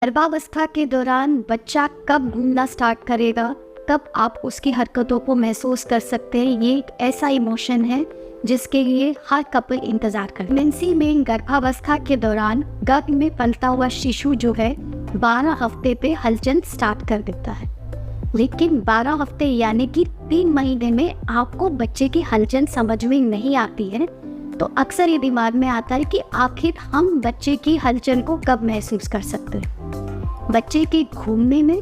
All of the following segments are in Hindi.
गर्भावस्था के दौरान बच्चा कब घूमना स्टार्ट करेगा, तब आप उसकी हरकतों को महसूस कर सकते हैं। ये एक ऐसा इमोशन है जिसके लिए हर कपल इंतजार करते हैं। प्रेगनेंसी में गर्भावस्था के दौरान गर्भ में पलता हुआ शिशु जो है 12 हफ्ते पे हलचल स्टार्ट कर देता है, लेकिन 12 हफ्ते यानी कि 3 महीने में आपको बच्चे की हलचल समझ में नहीं आती है। तो अक्सर ये दिमाग में आता है कि आखिर हम बच्चे की हलचल को कब महसूस कर सकते हैं। बच्चे के घूमने में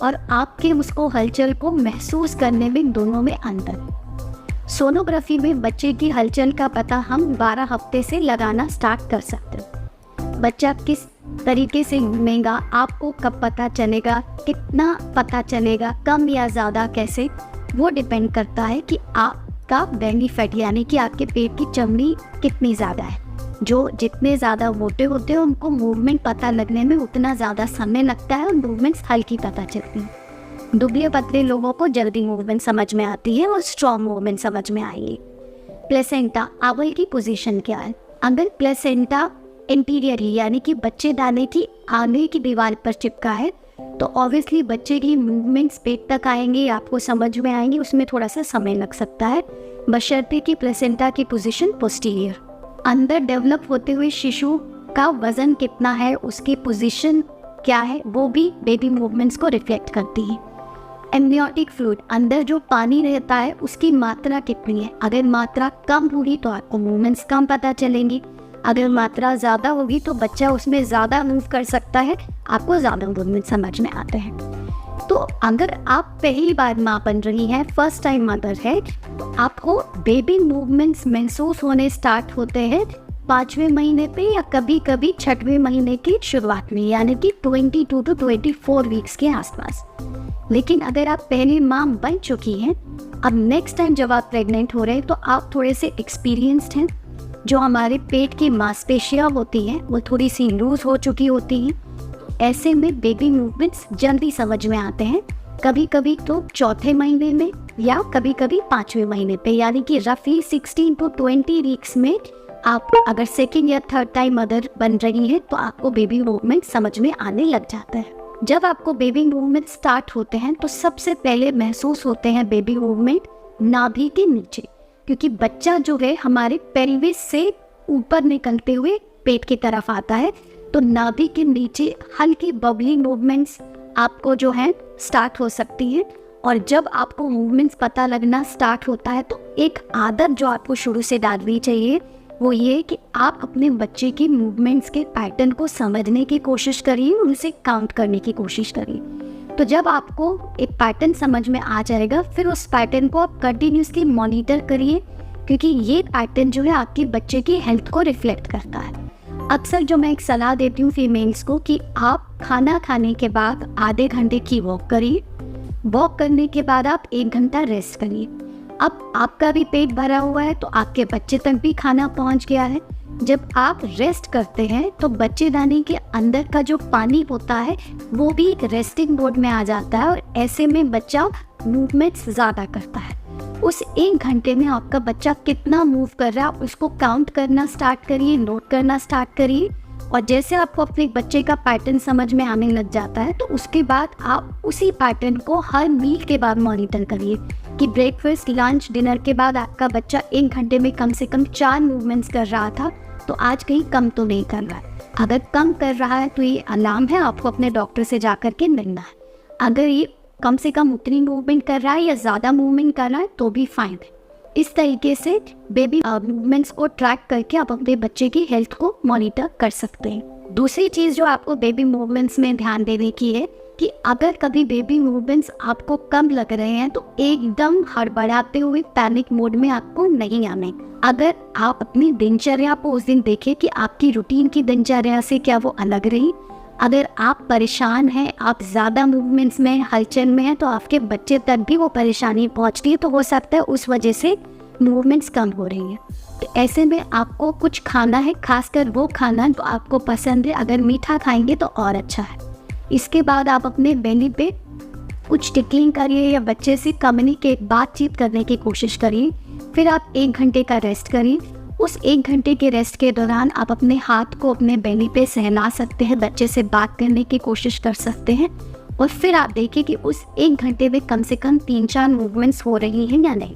और आपके उसको हलचल को महसूस करने में दोनों में अंतर है। सोनोग्राफी में बच्चे की हलचल का पता हम 12 हफ्ते से लगाना स्टार्ट कर सकते हैं। बच्चा किस तरीके से घूमेगा, आपको कब पता चलेगा, कितना पता चलेगा, कम या ज़्यादा कैसे, वो डिपेंड करता है कि आपका बेली फैट यानी कि आपके पेट की चमड़ी कितनी ज़्यादा है। जो जितने ज़्यादा मोटे होते हैं उनको मूवमेंट पता लगने में उतना ज़्यादा समय लगता है और मूवमेंट्स हल्की पता चलती है। दुबले पतले लोगों को जल्दी मूवमेंट समझ में आती है और स्ट्रॉन्ग मूवमेंट समझ में आएगी। प्लेसेंटा आवल की पोजीशन क्या है? अगर प्लेसेंटा इंटीरियर ही यानी कि बच्चेदानी की आगे की दीवार पर चिपका है तो ऑब्वियसली बच्चे की मूवमेंट्स पेट तक आएंगे, आपको समझ में आएंगी, उसमें थोड़ा सा समय लग सकता है, बशर्ते कि प्लेसेंटा की पोजीशन पोस्टीरियर। अंदर डेवलप होते हुए शिशु का वजन कितना है, उसकी पोजीशन क्या है, वो भी बेबी मूवमेंट्स को रिफ्लेक्ट करती है। एम्नियोटिक फ्लूइड, अंदर जो पानी रहता है उसकी मात्रा कितनी है। अगर मात्रा कम होगी तो आपको मूवमेंट्स कम पता चलेंगी, अगर मात्रा ज़्यादा होगी तो बच्चा उसमें ज़्यादा मूव कर सकता है, आपको ज़्यादा मूवमेंट समझ में आते हैं। तो अगर आप पहली बार माँ बन रही हैं, फर्स्ट टाइम मदर है, तो आपको बेबी मूवमेंट्स महसूस होने स्टार्ट होते हैं 5वें महीने पे या कभी कभी 6वें महीने की शुरुआत में, यानी कि 22 to 24 वीक्स के आसपास। लेकिन अगर आप पहले माँ बन चुकी हैं, अब नेक्स्ट टाइम जब आप प्रेग्नेंट हो रहे हैं तो आप थोड़े से एक्सपीरियंस्ड हैं। जो हमारे पेट की मांसपेशियाँ होती हैं वो थोड़ी सी लूज हो चुकी होती हैं। ऐसे में बेबी मूवमेंट्स जल्दी समझ में आते हैं, कभी कभी तो 4थे महीने में या कभी कभी 5वें महीने पे, यानी कि रफली 16 to 20 वीक्स में आप अगर सेकेंड या थर्ड टाइम मदर बन रही है तो आपको बेबी मूवमेंट समझ में आने लग जाता है। जब आपको बेबी मूवमेंट स्टार्ट होते हैं तो सबसे पहले महसूस होते हैं बेबी मूवमेंट नाभि के नीचे, क्योंकि बच्चा जो है हमारे पेल्विस से ऊपर निकलते हुए पेट की तरफ आता है, तो नाभि के नीचे हल्की बबली मूवमेंट्स आपको जो है स्टार्ट हो सकती है। और जब आपको मूवमेंट्स पता लगना स्टार्ट होता है तो एक आदत जो आपको शुरू से डालनी चाहिए वो ये कि आप अपने बच्चे की मूवमेंट्स के पैटर्न को समझने की कोशिश करिए, उनसे काउंट करने की कोशिश करिए। तो जब आपको एक पैटर्न समझ में आ जाएगा फिर उस पैटर्न को आप कंटिन्यूसली मॉनिटर करिए, क्योंकि ये पैटर्न जो है आपके बच्चे की हेल्थ को रिफ्लेक्ट करता है। अक्सर जो मैं एक सलाह देती हूँ फीमेल्स को कि आप खाना खाने के बाद आधे घंटे की वॉक करिए, वॉक करने के बाद आप 1 घंटा रेस्ट करिए। अब आपका भी पेट भरा हुआ है तो आपके बच्चे तक भी खाना पहुँच गया है। जब आप रेस्ट करते हैं तो बच्चेदानी के अंदर का जो पानी होता है वो भी एक रेस्टिंग मोड में आ जाता है और ऐसे में बच्चा मूवमेंट्स ज़्यादा करता है। उस 1 घंटे में आपका बच्चा कितना मूव कर रहा है उसको काउंट करना स्टार्ट करिए, नोट करना स्टार्ट करिए। और जैसे आपको अपने बच्चे का पैटर्न समझ में आने लग जाता है तो उसके बाद आप उसी पैटर्न को हर मील के बाद मॉनिटर करिए कि ब्रेकफास्ट, लंच, डिनर के बाद आपका बच्चा 1 घंटे में कम से कम 4 मूवमेंट्स कर रहा था, तो आज कहीं कम तो नहीं कर रहा है। अगर कम कर रहा है तो ये अलार्म है, आपको अपने डॉक्टर से जा कर के मिलना है। अगर ये कम से कम उतनी मूवमेंट कर रहा है या ज़्यादा मूवमेंट कर रहा है तो भी फाइन है। इस तरीके से बेबी मूवमेंट्स को ट्रैक करके आप अपने बच्चे की हेल्थ को मॉनिटर कर सकते हैं। दूसरी चीज़ जो आपको बेबी मूवमेंट्स में ध्यान देने की है कि अगर कभी बेबी मूवमेंट्स आपको कम लग रहे हैं तो एकदम हड़बड़ाते हुए पैनिक मोड में आपको नहीं आने। अगर आप अपनी दिनचर्या को उस दिन देखें कि आपकी रूटीन की दिनचर्या से क्या वो अलग रही, अगर आप परेशान हैं, आप ज़्यादा मूवमेंट्स में, हलचल में हैं, तो आपके बच्चे तक भी वो परेशानी पहुंचती है, तो हो सकता है उस वजह से मूवमेंट्स कम हो रही हैं। तो ऐसे में आपको कुछ खाना है, खासकर वो खाना जो आपको पसंद है। अगर मीठा खाएंगे तो और अच्छा है। इसके बाद आप अपने बेली पे कुछ टिकलिंग करिए या बच्चे से कम्युनिकेट, बातचीत करने की कोशिश करिए। फिर आप 1 घंटे का रेस्ट करिए। उस 1 घंटे के रेस्ट के दौरान आप अपने हाथ को अपने बेली पे सहला सकते हैं, बच्चे से बात करने की कोशिश कर सकते हैं और फिर आप देखिए कि उस 1 घंटे में कम से कम 3-4 मूवमेंट्स हो रही हैं या नहीं।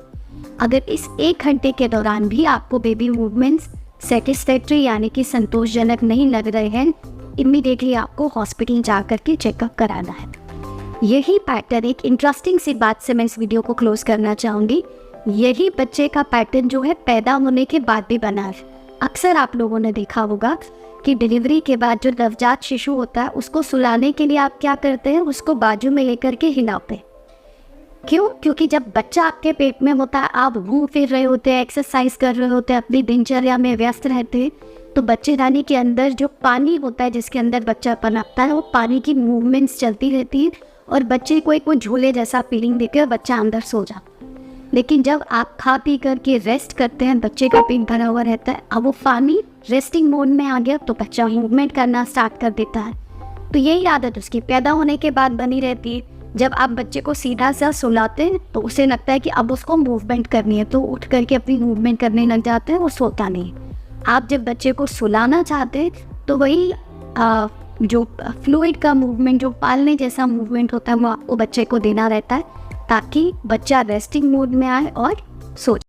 अगर इस 1 घंटे के दौरान भी आपको बेबी मूवमेंट्स सेटिस्फैक्ट्री यानी कि संतोषजनक नहीं लग रहे हैं, इमीडिएटली आपको हॉस्पिटल जा कर के चेकअप कराना है। यही पैटर्न, एक इंटरेस्टिंग सी बात से मैं इस वीडियो को क्लोज करना चाहूँगी, यही बच्चे का पैटर्न जो है पैदा होने के बाद भी बना है। अक्सर आप लोगों ने देखा होगा कि डिलीवरी के बाद जो नवजात शिशु होता है उसको सुलाने के लिए आप क्या करते हैं, उसको बाजू में लेकर के हिलाते हैं। क्यों? क्योंकि जब बच्चा आपके पेट में होता है, आप घूम फिर रहे होते हैं, एक्सरसाइज कर रहे होते हैं, अपनी दिनचर्या में व्यस्त रहते हैं, तो बच्चेदानी के अंदर जो पानी होता है जिसके अंदर बच्चा पनपता है, वो पानी की मूवमेंट्स चलती रहती है और बच्चे को एक वो झूले जैसा फीलिंग देकर बच्चा अंदर सो जाता है। लेकिन जब आप खा पी करके रेस्ट करते हैं, बच्चे का पेट भरा हुआ रहता है, अब वो पानी रेस्टिंग मोड में आ गया तो बच्चा मूवमेंट करना स्टार्ट कर देता है। तो यही आदत उसकी पैदा होने के बाद बनी रहती है। जब आप बच्चे को सीधा सा सुलाते हैं तो उसे लगता है कि अब उसको मूवमेंट करनी है, तो उठ करके अपनी मूवमेंट करने लग जाते हैं, वो सोता नहीं। आप जब बच्चे को सुलाना चाहते हैं तो वही जो फ्लूइड का मूवमेंट, जो पालने जैसा मूवमेंट होता है, वो आपको बच्चे को देना रहता है ताकि बच्चा रेस्टिंग मोड में आए और सो जाए।